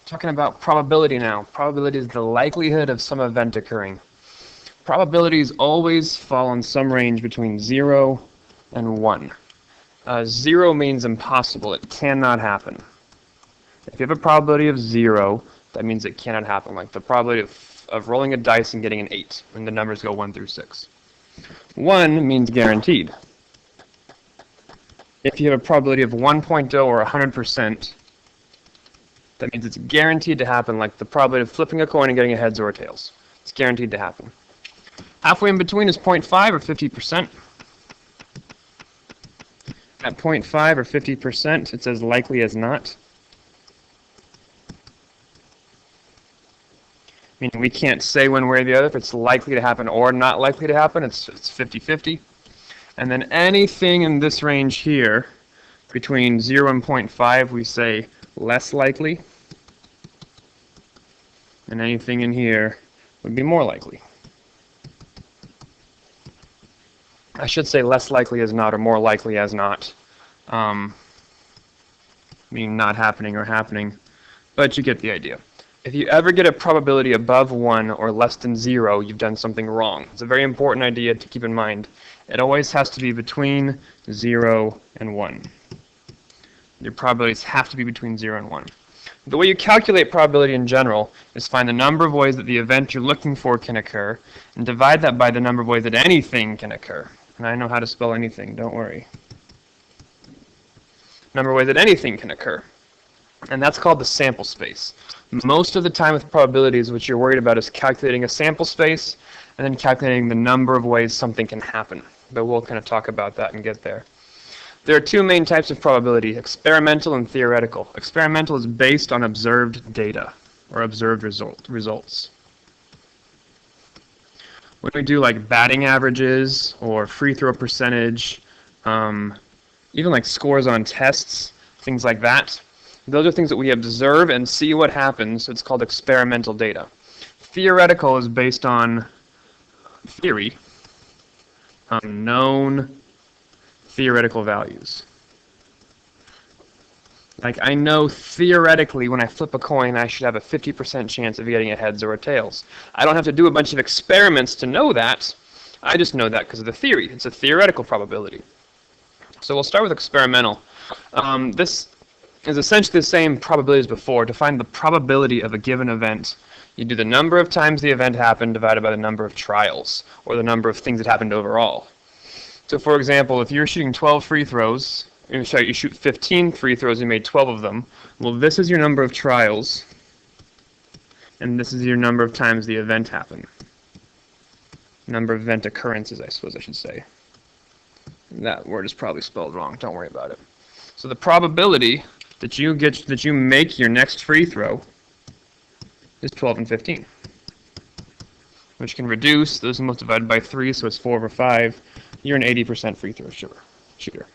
Talking about probability now. Probability is the likelihood of some event occurring. Probabilities always fall in some range between 0 and 1. 0 means impossible. It cannot happen. If you have a probability of 0, that means it cannot happen. Like the probability of rolling a dice and getting an 8 when the numbers go 1 through 6. 1 means guaranteed. If you have a probability of 1.0 or 100%, that means it's guaranteed to happen, like the probability of flipping a coin and getting a heads or a tails. It's guaranteed to happen. Halfway in between is 0.5 or 50%. At 0.5 or 50%, it's as likely as not. Meaning we can't say one way or the other if it's likely to happen or not likely to happen. It's 50-50. And then anything in this range here, between 0 and 0.5, we say less likely. And anything in here would be more likely. I should say less likely as not or more likely as not. Meaning not happening or happening. But you get the idea. If you ever get a probability above 1 or less than 0, you've done something wrong. It's a very important idea to keep in mind. It always has to be between 0 and 1. Your probabilities have to be between 0 and 1. The way you calculate probability in general is find the number of ways that the event you're looking for can occur and divide that by the number of ways that anything can occur. And I know how to spell anything, don't worry. Number of ways that anything can occur. And that's called the sample space. Most of the time with probabilities, what you're worried about is calculating a sample space and then calculating the number of ways something can happen. But we'll kind of talk about that and get there. There are two main types of probability, experimental and theoretical. Experimental is based on observed data or observed results. When we do like batting averages or free throw percentage, even like scores on tests, things like that, those are things that we observe and see what happens. It's called experimental data. Theoretical is based on theory, known theoretical values. Like I know theoretically when I flip a coin I should have a 50% chance of getting a heads or a tails. I don't have to do a bunch of experiments to know that. I just know that because of the theory. It's a theoretical probability. So we'll start with experimental. This is essentially the same probability as before. To find the probability of a given event, you do the number of times the event happened divided by the number of trials, or the number of things that happened overall. So for example, if you're shooting 12 free throws, you shoot 15 free throws, you made 12 of them, well this is your number of trials, and this is your number of times the event happened. Number of event occurrences, I suppose I should say. That word is probably spelled wrong, don't worry about it. So the probability that you make your next free throw is 12 and 15, which can reduce. Those are most divided by 3, so it's 4 over 5. You're an 80% free throw shooter.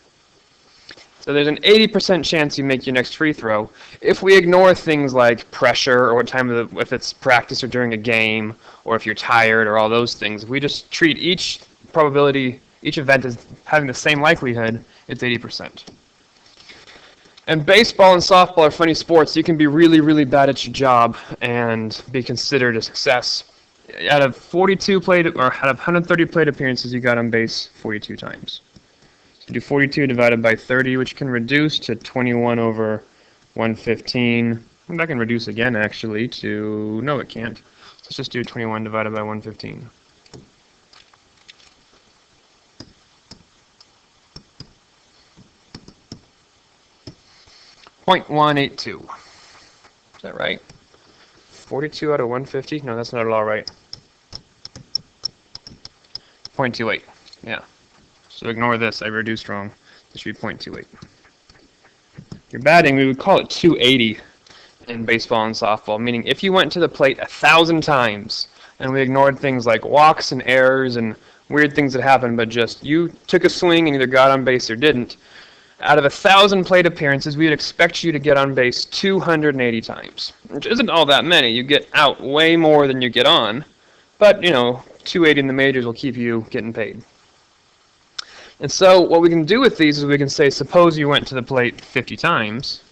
So there's an 80% chance you make your next free throw. If we ignore things like pressure or what time of if it's practice or during a game, or if you're tired or all those things, if we just treat each probability, each event as having the same likelihood, it's 80%. And baseball and softball are funny sports. You can be really, really bad at your job and be considered a success. Out of 42 plate, or out of 130 plate appearances, you got on base 42 times. So do 42 divided by 30, which can reduce to 21 over 115. And that can reduce again, actually, to, no it can't. Let's just do 21 divided by 115. .182. Is that right? 42 out of 150? No, that's not at all right. 0.28. Yeah. So ignore this. I reduced wrong. This should be 0.28. Your batting, we would call it 280 in baseball and softball, meaning if you went to the plate 1,000 times and we ignored things like walks and errors and weird things that happened, but just you took a swing and either got on base or didn't, out of 1,000 plate appearances, we would expect you to get on base 280 times, which isn't all that many. You get out way more than you get on, but, 280 in the majors will keep you getting paid. And so what we can do with these is we can say, suppose you went to the plate 50 times.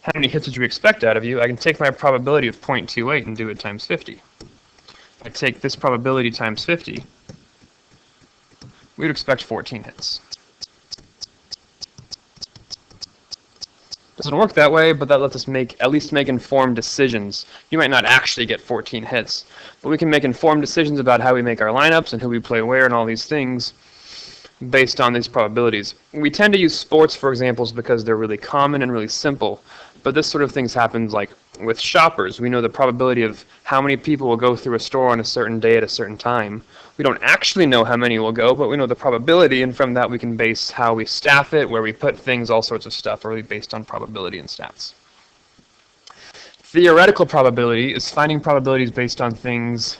how many hits would we expect out of you, I can take my probability of 0.28 and do it times 50. I take this probability times 50, we would expect 14 hits. Doesn't work that way, but that lets us at least make informed decisions. You might not actually get 14 hits, but we can make informed decisions about how we make our lineups and who we play where and all these things based on these probabilities. We tend to use sports for examples because they're really common and really simple, but this sort of things happens like with shoppers. We know the probability of how many people will go through a store on a certain day at a certain time. We don't actually know how many will go, but we know the probability, and from that we can base how we staff it, where we put things, all sorts of stuff, really based on probability and stats. Theoretical probability is finding probabilities based on things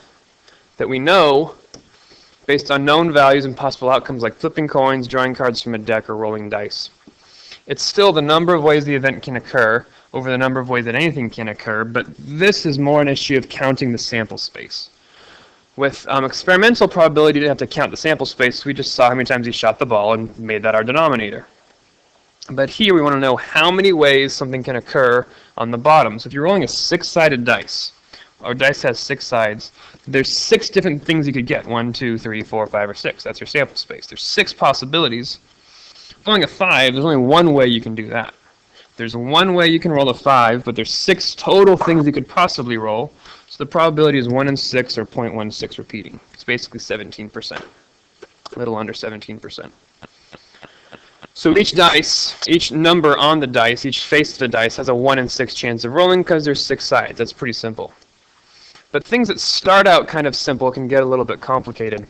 that we know, based on known values and possible outcomes like flipping coins, drawing cards from a deck, or rolling dice. It's still the number of ways the event can occur over the number of ways that anything can occur, but this is more an issue of counting the sample space. With experimental probability, you don't have to count the sample space. We just saw how many times he shot the ball and made that our denominator. But here we want to know how many ways something can occur on the bottom. So if you're rolling a 6-sided dice, our dice has 6 sides, there's 6 different things you could get. 1, 2, 3, 4, 5, or 6. That's your sample space. There's 6 possibilities. Rolling a 5, there's only one way you can do that. There's one way you can roll a 5, but there's 6 total things you could possibly roll. So the probability is 1 in 6, or 0.16 repeating. It's basically 17%. A little under 17%. So each dice, each number on the dice, each face of the dice has a 1 in 6 chance of rolling because there's 6 sides. That's pretty simple. But things that start out kind of simple can get a little bit complicated.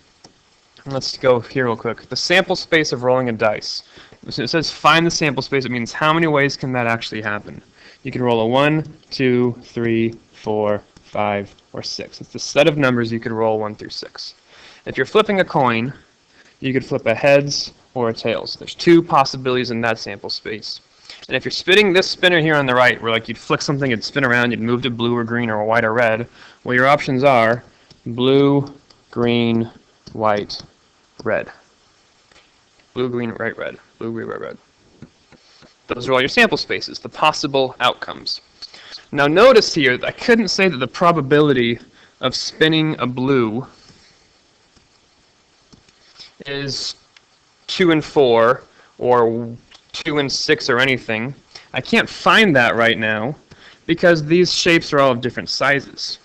Let's go here real quick. The sample space of rolling a dice. So it says find the sample space. It means how many ways can that actually happen. You can roll a 1, 2, 3, 4, 5, or 6. It's the set of numbers you could roll 1 through 6. If you're flipping a coin, you could flip a heads or a tails. There's 2 possibilities in that sample space. And if you're spinning this spinner here on the right, where like you'd flick something, it'd spin around, you'd move to blue or green or white or red, well, your options are blue, green, white, red. Blue, green, white, red. Blue, green, white, red. Those are all your sample spaces, the possible outcomes. Now notice here, I couldn't say that the probability of spinning a blue is 2 in 4 or 2 in 6 or anything. I can't find that right now because these shapes are all of different sizes.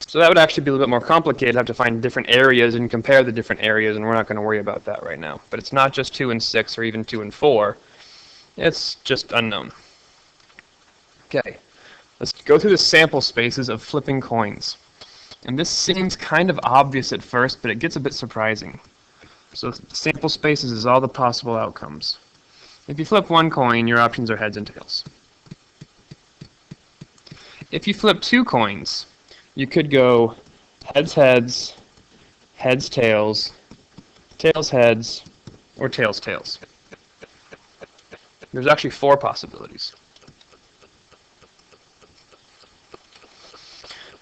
So that would actually be a little bit more complicated. I'd have to find different areas and compare the different areas, and we're not going to worry about that right now. But it's not just 2 in 6 or even 2 in 4. It's just unknown. Okay, let's go through the sample spaces of flipping coins. And this seems kind of obvious at first, but it gets a bit surprising. So the sample spaces is all the possible outcomes. If you flip one coin, your options are heads and tails. If you flip 2 coins, you could go heads, heads, heads, tails, tails, heads, or tails, tails. There's actually 4 possibilities.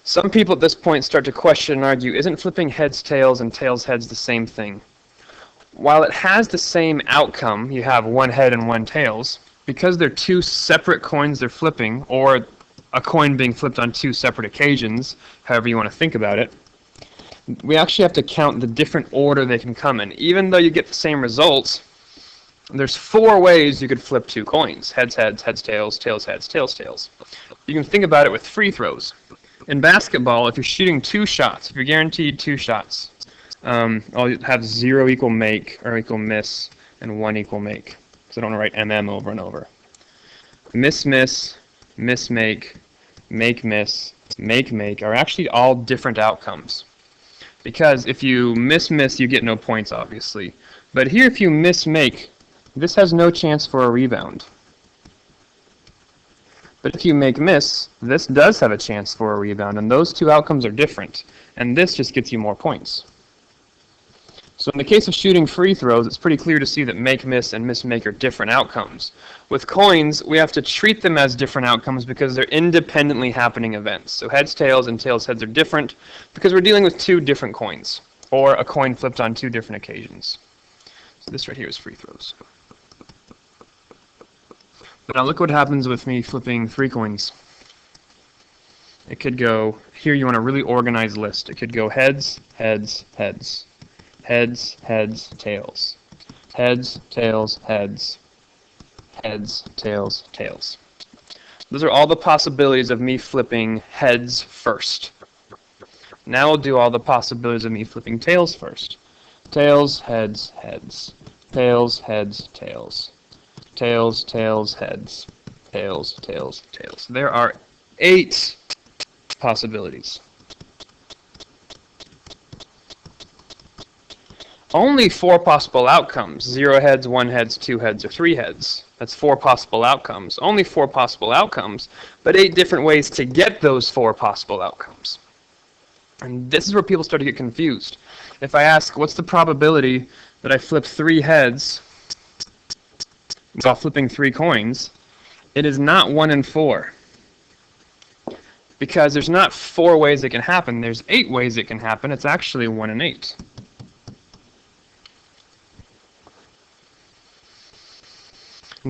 Some people at this point start to question and argue, isn't flipping heads, tails, and tails, heads the same thing? While it has the same outcome, you have 1 head and 1 tails, because they're 2 separate coins they're flipping, or a coin being flipped on 2 separate occasions, however you want to think about it, we actually have to count the different order they can come in. Even though you get the same results, there's 4 ways you could flip 2 coins. Heads, heads, heads, tails, tails, heads, tails, tails. You can think about it with free throws. In basketball, if you're shooting 2 shots, if you're guaranteed 2 shots, I'll have 0 equal make or equal miss and 1 equal make. Because I don't want to write MM over and over. Miss, miss, miss, make, miss, make are actually all different outcomes. Because if you miss, you get no points, obviously. But here, if you miss, make, this has no chance for a rebound. But if you make miss, this does have a chance for a rebound, and those 2 outcomes are different. And this just gets you more points. So in the case of shooting free throws, it's pretty clear to see that make, miss, and miss, make are different outcomes. With coins, we have to treat them as different outcomes because they're independently happening events. So heads, tails, and tails, heads are different because we're dealing with 2 different coins, or a coin flipped on 2 different occasions. So this right here is free throws. Now look what happens with me flipping 3 coins. It could go, here you want a really organized list. It could go heads, heads, heads. Heads, heads, tails. Heads, tails, heads. Heads, tails, tails. Those are all the possibilities of me flipping heads first. Now we'll do all the possibilities of me flipping tails first. Tails, heads, heads. Tails, heads, tails. Tails, tails, heads. Tails, tails, tails. There are 8 possibilities. Only 4 possible outcomes. 0 heads, 1 heads, 2 heads, or 3 heads. That's 4 possible outcomes. Only 4 possible outcomes, but 8 different ways to get those 4 possible outcomes. And this is where people start to get confused. If I ask, what's the probability that I flip 3 heads while flipping 3 coins, it is not 1 in 4. Because there's not 4 ways it can happen, there's 8 ways it can happen. It's actually 1 in 8.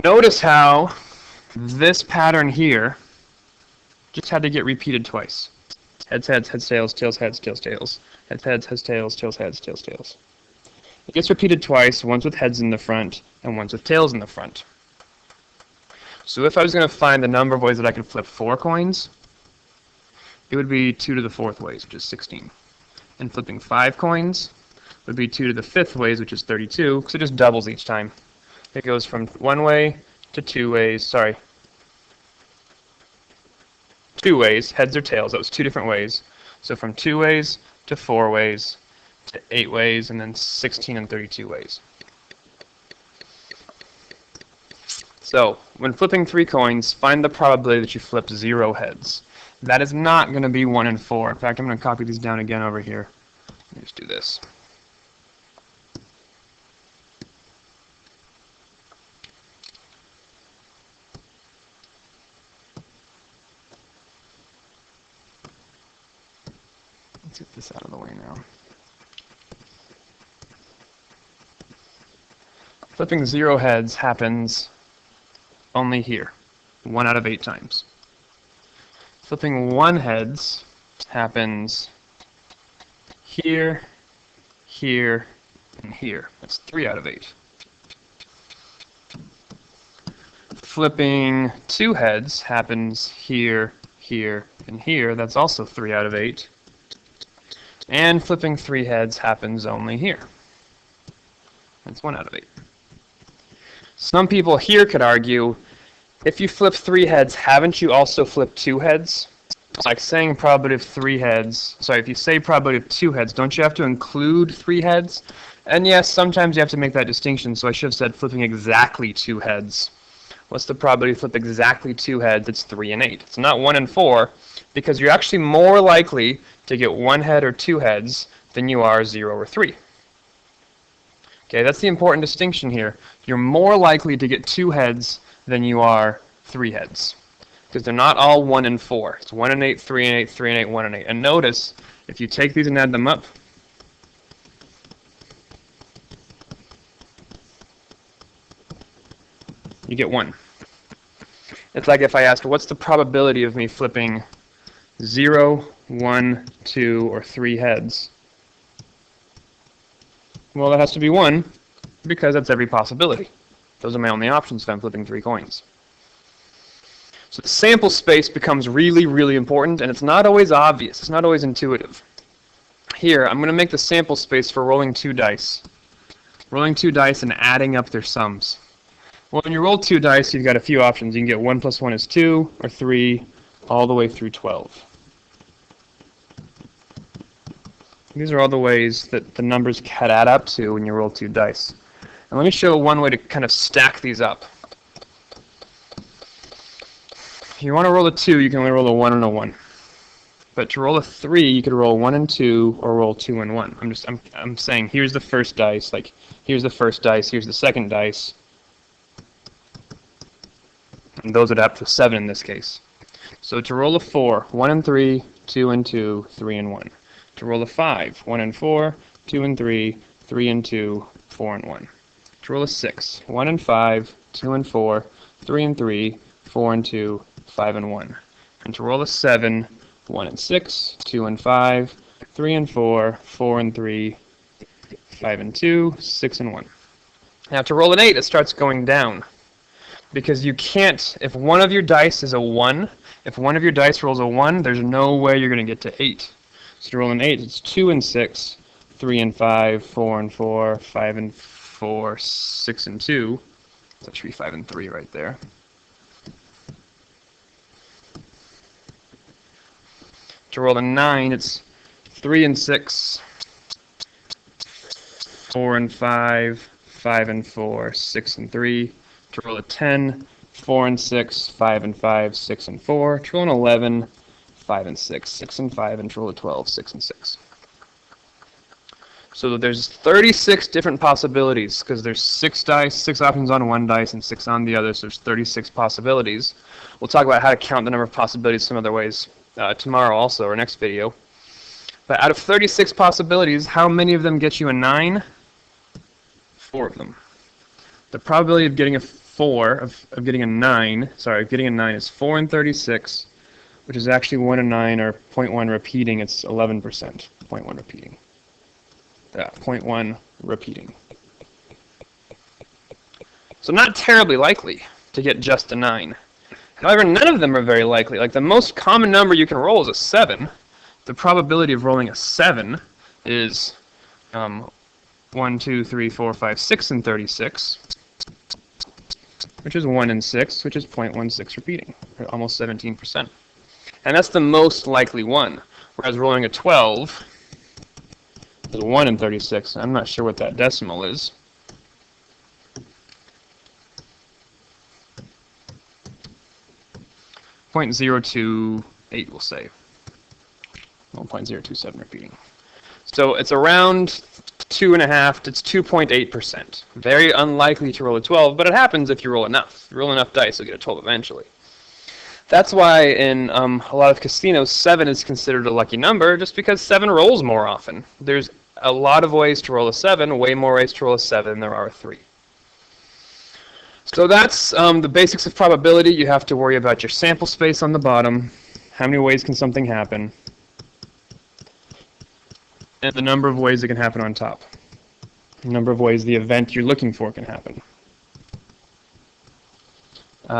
Notice how this pattern here just had to get repeated twice. Heads, heads, heads, tails, tails, heads, tails, tails. Heads, heads, heads, tails, tails, heads, tails, tails. It gets repeated twice, once with heads in the front and once with tails in the front. So if I was going to find the number of ways that I could flip 4 coins, it would be 2 to the 4th ways, which is 16. And flipping 5 coins would be 2 to the 5th ways, which is 32, because it just doubles each time. It goes from 1 way to 2 ways, 2 ways, heads or tails, that was 2 different ways. So from 2 ways to 4 ways to 8 ways, and then 16 and 32 ways. So, when flipping 3 coins, find the probability that you flip 0 heads. That is not going to be 1 in 4. In fact, I'm going to copy these down again over here. Let me just do this. Let's get this out of the way now. Flipping 0 heads happens only here, 1 out of 8 times. Flipping 1 heads happens here, here, and here. That's 3 out of 8. Flipping 2 heads happens here, here, and here. That's also 3 out of 8. And flipping 3 heads happens only here. That's 1 out of 8. Some people here could argue, if you flip 3 heads, haven't you also flipped 2 heads? It's like saying probability of 3 heads. Sorry, if you say probability of 2 heads, don't you have to include 3 heads? And yes, sometimes you have to make that distinction, so I should have said flipping exactly 2 heads. What's the probability to flip exactly 2 heads? It's 3 in 8. It's not 1 in 4, because you're actually more likely to get 1 head or 2 heads than you are 0 or 3. Okay, that's the important distinction here. You're more likely to get 2 heads than you are 3 heads. Because they're not all 1 in 4. It's 1 in 8, 3 in 8, 3 in 8, 1 in 8. And notice, if you take these and add them up, you get 1. It's like if I asked, what's the probability of me flipping 0, 1, 2, or 3 heads? Well, that has to be 1, because that's every possibility. Those are my only options if I'm flipping 3 coins. So the sample space becomes really, really important, and it's not always obvious. It's not always intuitive. Here, I'm going to make the sample space for rolling 2 dice. Rolling 2 dice and adding up their sums. Well, when you roll 2 dice, you've got a few options. You can get 1 plus 1 is 2, or 3, all the way through 12. These are all the ways that the numbers can add up to when you roll 2 dice. And let me show one way to kind of stack these up. If you want to roll a 2, you can only roll a 1 and a 1. But to roll a 3, you could roll 1 and 2, or roll 2 and 1. I'm saying here's the first dice, like here's the first dice, here's the second dice. And those would add up to 7 in this case. So to roll a 4, 1 and 3, 2 and 2, 3 and 1. To roll a 5, 1 and 4, 2 and 3, 3 and 2, 4 and 1. To roll a 6, 1 and 5, 2 and 4, 3 and 3, 4 and 2, 5 and 1. And to roll a 7, 1 and 6, 2 and 5, 3 and 4, 4 and 3, 5 and 2, 6 and 1. Now to roll an 8, it starts going down. Because you can't, if one of your dice is a 1, if one of your dice rolls a 1, there's no way you're going to get to 8. So to roll an 8, it's 2 and 6, 3 and 5, 4 and 4, 5 and 4, 6 and 2. So that should be 5 and 3 right there. To roll a 9, it's 3 and 6, 4 and 5, 5 and 4, 6 and 3. To roll a 10, 4 and 6, 5 and 5, 6 and 4. To roll an 11, 5 and 6, 6 and 5, and to roll a 12, 6 and 6. So there's 36 different possibilities, because there's 6 dice, 6 options on one dice, and 6 on the other, so there's 36 possibilities. We'll talk about how to count the number of possibilities some other ways tomorrow also, or next video. But out of 36 possibilities, how many of them get you a 9? 4 of them. The probability of getting a 4, of getting a 9, getting a 9 is 4 in 36, which is actually 1 in 9, or 0.1 repeating, it's 11%. 0.1 repeating. Yeah, 0.1 repeating. So not terribly likely to get just a 9. However, none of them are very likely. Like the most common number you can roll is a 7. The probability of rolling a 7 is 1, 2, 3, 4, 5, 6 in 36, which is 1 in 6, which is 0.16 repeating, or almost 17%. And that's the most likely one. Whereas rolling a 12 is 1 in 36. I'm not sure what that decimal is. .028, we'll say. 1.027 repeating. So it's around 2.5, it's 2.8%. Very unlikely to roll a 12, but it happens if you roll enough. If you roll enough dice, you'll get a 12 eventually. That's why in a lot of casinos, 7 is considered a lucky number, just because 7 rolls more often. There's a lot of ways to roll a 7, way more ways to roll a 7 than there are a 3. So that's the basics of probability. You have to worry about your sample space on the bottom, how many ways can something happen, and the number of ways it can happen on top. The number of ways the event you're looking for can happen.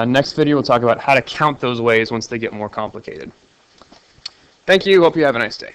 Next video, we'll talk about how to count those ways once they get more complicated. Thank you. Hope you have a nice day.